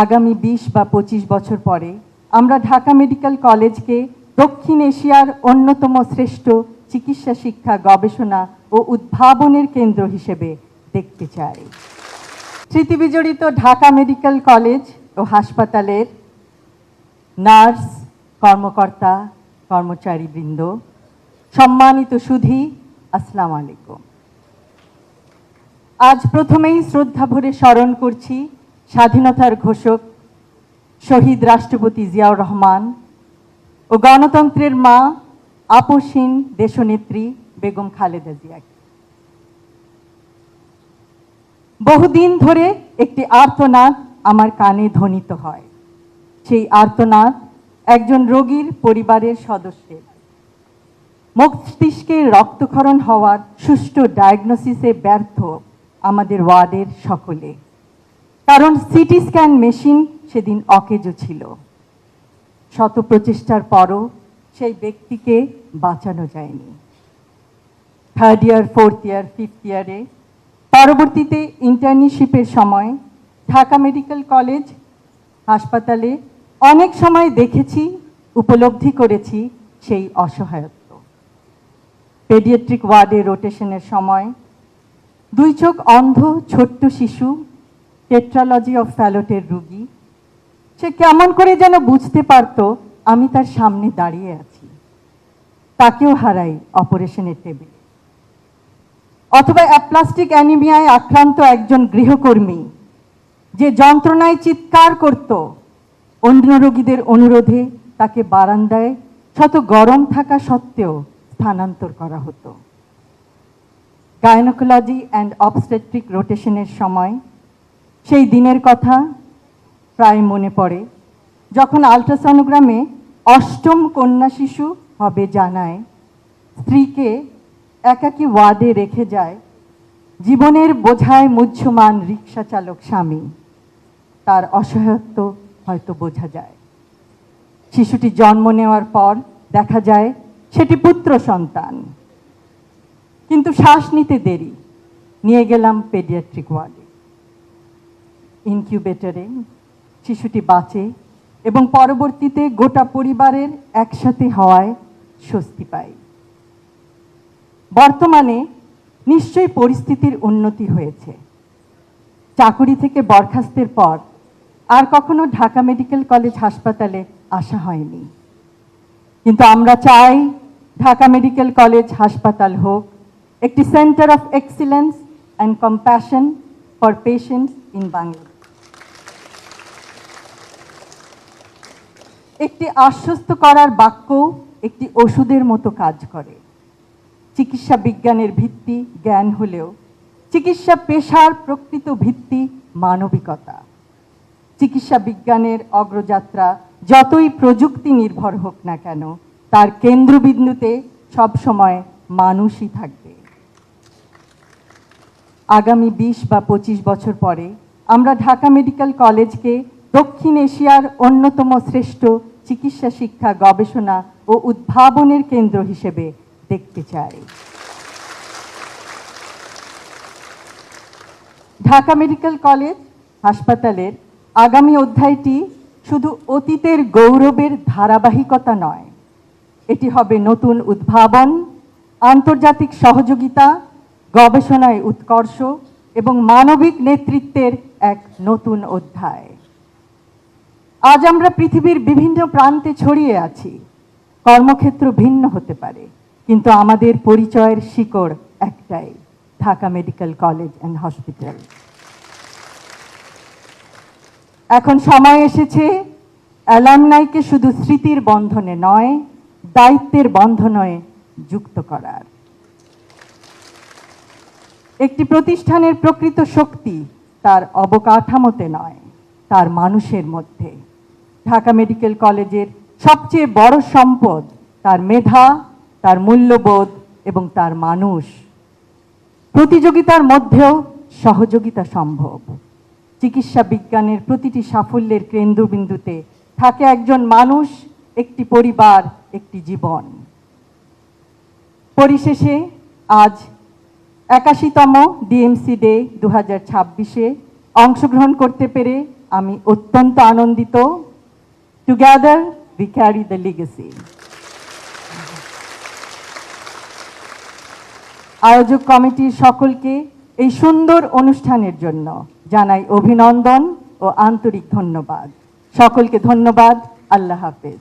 আগামী 20 বা 25 বছর পরে আমরা ঢাকা মেডিকেল কলেজকে দক্ষিণ এশিয়ার অন্যতম শ্রেষ্ঠ চিকিৎসা শিক্ষা গবেষণা ও উদ্ভাবনের কেন্দ্র হিসেবে দেখতে চাই। স্মৃতিবিজড়িত ঢাকা মেডিকেল কলেজ ও হাসপাতালের নার্স, কর্মকর্তা, কর্মচারীবৃন্দ, সম্মানিত সুধী, আসসালামু আলাইকুম। আজ প্রথমেই শ্রদ্ধা ভরে স্মরণ করছি স্বাধীনতার ঘোষক শহীদ রাষ্ট্রপতি জিয়াউর রহমান ও গণতন্ত্রের মা আপসহীন দেশনেত্রী বেগম খালেদা জিয়াকে। বহুদিন ধরে একটি আর্তনাদ আমার কানে ধ্বনিত হয়। সেই আর্তনাদ একজন রোগীর পরিবারের সদস্যের। মস্তিষ্কে রক্তক্ষরণ হওয়ার সুষ্ঠু ডায়াগনোসিসে ব্যর্থ আমাদের ওয়ার্ডের সকলে, কারণ সিটি স্ক্যান মেশিন সেদিন অকেজো ছিল। শত প্রচেষ্টার পরও সেই ব্যক্তিকে বাঁচানো যায়নি। 3rd ইয়ার, 4th ইয়ার, 5th ইয়ারে পরবর্তীতে ইন্টার্নশিপের সময় ঢাকা মেডিকেল কলেজ হাসপাতালে অনেক সময় দেখেছি, উপলব্ধি করেছি সেই অসহায়ত্ব। পেডিয়াট্রিক ওয়ার্ডে রোটেশনের সময় 2 চোখ অন্ধ ছোট্ট শিশু, টেট্রালজি অফ ফ্যালটের রোগী, সে কেমন করে যেন বুঝতে পারত আমি তার সামনে দাঁড়িয়ে আছি। তাকেও হারাই অপারেশনের টেবিলে। অথবা অ্যাপ্লাস্টিক অ্যানিমিয়ায় আক্রান্ত একজন গৃহকর্মী, যে যন্ত্রণায় চিৎকার করত, অন্য রোগীদের অনুরোধে তাকে বারান্দায় শত গরম থাকা সত্ত্বেও স্থানান্তর করা হতো। গাইনোকোলজি অ্যান্ড অবস্টেট্রিক রোটেশনের সময় সেই দিনের কথা প্রায় মনে পড়ে, যখন আল্ট্রাসনোগ্রামে 8ম কন্যা শিশু হবে জানায় স্ত্রীকে একাকী ওয়ার্ডে রেখে যায় জীবনের বোঝায় মুহ্যমান রিক্সা চালক স্বামী। তার অসহায়ত্ব হয়তো বোঝা যায়। শিশুটি জন্ম নেওয়ার পর দেখা যায় সেটি পুত্র সন্তান, কিন্তু শ্বাস নিতে দেরি। নিয়ে গেলাম পেডিয়াট্রিক ওয়ার্ডে। ইনকিউবেটরে শিশুটি বাঁচে এবং পরবর্তীতে গোটা পরিবারের একসাথে হওয়ায় স্বস্তি পাই। বর্তমানে নিশ্চয়ই পরিস্থিতির উন্নতি হয়েছে। চাকরি থেকে বরখাস্তের পর আর কখনো ঢাকা মেডিকেল কলেজ হাসপাতালে আসা হয়নি, কিন্তু আমরা চাই ঢাকা মেডিকেল কলেজ হাসপাতাল হোক একটি centre of excellence and compassion for patients in Bangladesh. একটি আশ্বস্ত করার বাক্য একটি ওষুধের মতো কাজ করে। চিকিৎসা বিজ্ঞানের ভিত্তি জ্ঞান হলেও চিকিৎসা পেশার প্রকৃত ভিত্তি মানবিকতা। চিকিৎসা বিজ্ঞানের অগ্রযাত্রা যতই প্রযুক্তি নির্ভর হোক না কেন, তার কেন্দ্রবিন্দুতে সবসময় মানুষই থাকবে। আগামী 20 বা 25 বছর পরে আমরা ঢাকা মেডিকেল কলেজকে দক্ষিণ এশিয়ার অন্যতম শ্রেষ্ঠ চিকিৎসা শিক্ষা গবেষণা ও উদ্ভাবনের কেন্দ্র হিসেবে দেখতে চাই। ঢাকা মেডিকেল কলেজ হাসপাতালের আগামী অধ্যায়টি শুধু অতীতের গৌরবের ধারাবাহিকতা নয়, এটি হবে নতুন উদ্ভাবন, আন্তর্জাতিক সহযোগিতা, গবেষণায় উৎকর্ষ এবং মানবিক নেতৃত্বের এক নতুন অধ্যায়। আজ আমরা পৃথিবীর বিভিন্ন প্রান্তে ছড়িয়ে আছি। কর্মক্ষেত্র ভিন্ন হতে পারে, কিন্তু আমাদের পরিচয়ের শিকড় একটাই, Dhaka medical college and hospital. এখন সময় এসেছে অ্যালামনাইকে শুধু স্মৃতির বন্ধনে নয়, দায়িত্বের বন্ধনে যুক্ত করার। একটি প্রতিষ্ঠানের প্রকৃত শক্তি তার অবকাঠামোতে নয়, তার মানুষের মধ্যে। ঢাকা মেডিকেল কলেজের সবচেয়ে বড় সম্পদ তার মেধা, তার মূল্যবোধ এবং তার মানুষ। প্রতিযোগিতার মধ্যেও সহযোগিতা সম্ভব। চিকিৎসা বিজ্ঞানের প্রতিটি সাফল্যের কেন্দ্রবিন্দুতে থাকে একজন মানুষ, একটি পরিবার, একটি জীবন। পরিশেষে আজ 81তম ডিএমসি ডে 2026-এ অংশগ্রহণ করতে পেরে আমি অত্যন্ত আনন্দিত। Together we carry the legacy. আয়োজক কমিটির সকলকে এই সুন্দর অনুষ্ঠানের জন্য জানাই অভিনন্দন ও আন্তরিক ধন্যবাদ। সকলকে ধন্যবাদ। আল্লাহ হাফেজ।